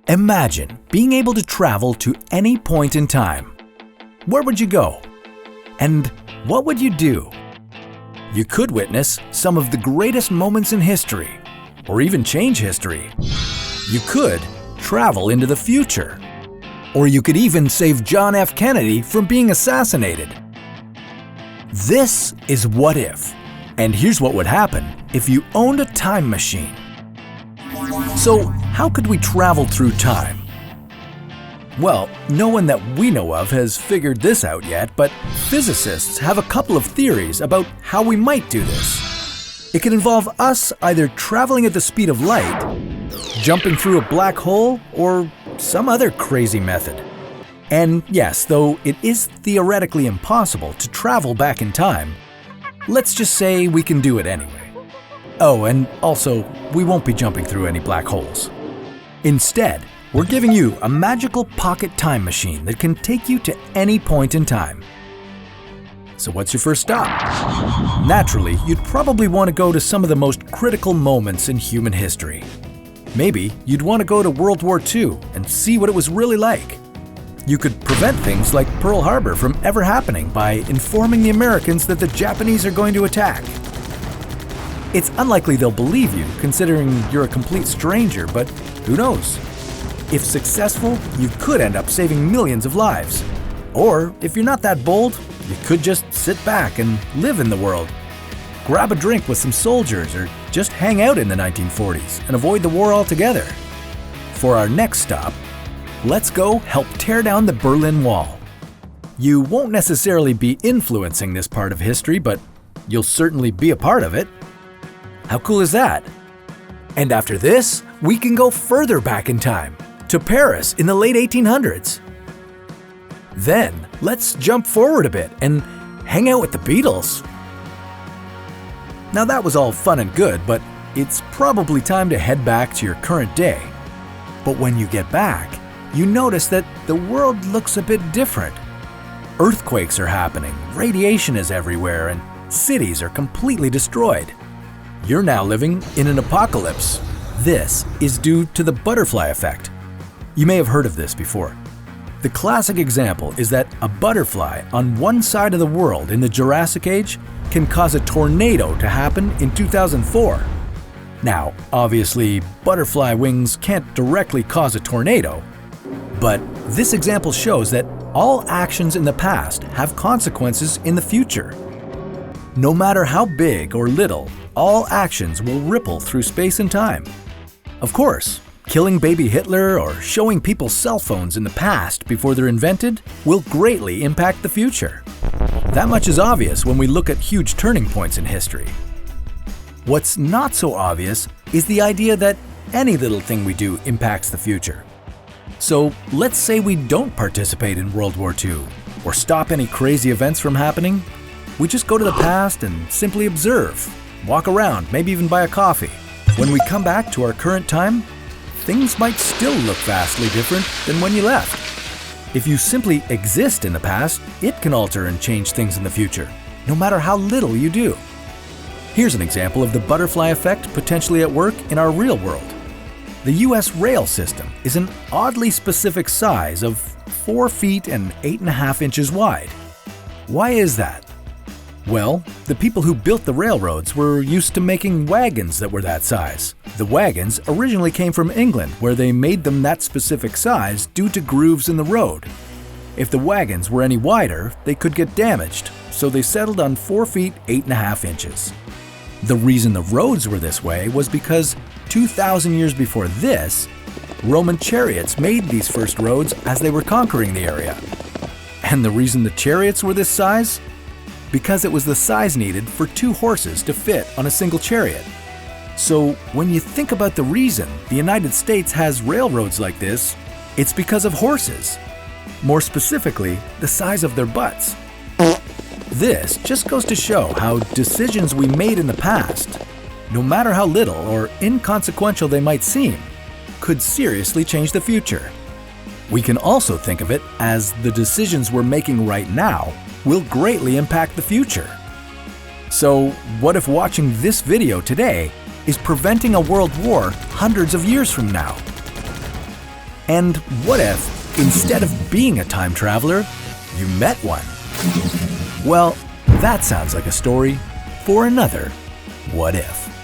Imagine being able to travel to any point in time. Where would you go? And what would you do? You could witness some of the greatest moments in history, or even change history. You could travel into the future. Or you could even save John F. Kennedy from being assassinated. This is What If, and here's what would happen if you owned a time machine. So, how could we travel through time? Well, no one that we know of has figured this out yet, but physicists have a couple of theories about how we might do this. It could involve us either traveling at the speed of light, jumping through a black hole, or some other crazy method. And yes, though it is theoretically impossible to travel back in time, let's just say we can do it anyway. Oh, and also, we won't be jumping through any black holes. Instead, we're giving you a magical pocket time machine that can take you to any point in time. So what's your first stop? Naturally, you'd probably want to go to some of the most critical moments in human history. Maybe you'd want to go to World War II and see what it was really like. You could prevent things like Pearl Harbor from ever happening by informing the Americans that the Japanese are going to attack. It's unlikely they'll believe you, considering you're a complete stranger, but who knows? If successful, you could end up saving millions of lives. Or, if you're not that bold, you could just sit back and live in the world. Grab a drink with some soldiers or just hang out in the 1940s and avoid the war altogether. For our next stop, let's go help tear down the Berlin Wall. You won't necessarily be influencing this part of history, but you'll certainly be a part of it. How cool is that? And after this, we can go further back in time, to Paris in the late 1800s. Then, let's jump forward a bit and hang out with the Beatles. Now that was all fun and good, but it's probably time to head back to your current day. But when you get back, you notice that the world looks a bit different. Earthquakes are happening, radiation is everywhere, and cities are completely destroyed. You're now living in an apocalypse. This is due to the butterfly effect. You may have heard of this before. The classic example is that a butterfly on one side of the world in the Jurassic Age can cause a tornado to happen in 2004. Now, obviously, butterfly wings can't directly cause a tornado, but this example shows that all actions in the past have consequences in the future. No matter how big or little, all actions will ripple through space and time. Of course, killing baby Hitler or showing people cell phones in the past before they're invented will greatly impact the future. That much is obvious when we look at huge turning points in history. What's not so obvious is the idea that any little thing we do impacts the future. So let's say we don't participate in World War II or stop any crazy events from happening. We just go to the past and simply observe, walk around, maybe even buy a coffee. When we come back to our current time, things might still look vastly different than when you left. If you simply exist in the past, it can alter and change things in the future, no matter how little you do. Here's an example of the butterfly effect potentially at work in our real world. The US rail system is an oddly specific size of 4 feet and 8.5 inches wide. Why is that? Well, the people who built the railroads were used to making wagons that were that size. The wagons originally came from England, where they made them that specific size due to grooves in the road. If the wagons were any wider, they could get damaged, so they settled on 4 feet 8.5 inches. The reason the roads were this way was because 2,000 years before this, Roman chariots made these first roads as they were conquering the area. And the reason the chariots were this size? Because it was the size needed for 2 horses to fit on a single chariot. So when you think about the reason the United States has railroads like this, it's because of horses. More specifically, the size of their butts. This just goes to show how decisions we made in the past, no matter how little or inconsequential they might seem, could seriously change the future. We can also think of it as the decisions we're making right now will greatly impact the future. So what if watching this video today is preventing a world war hundreds of years from now? And what if, instead of being a time traveler, you met one? Well, that sounds like a story for another What If.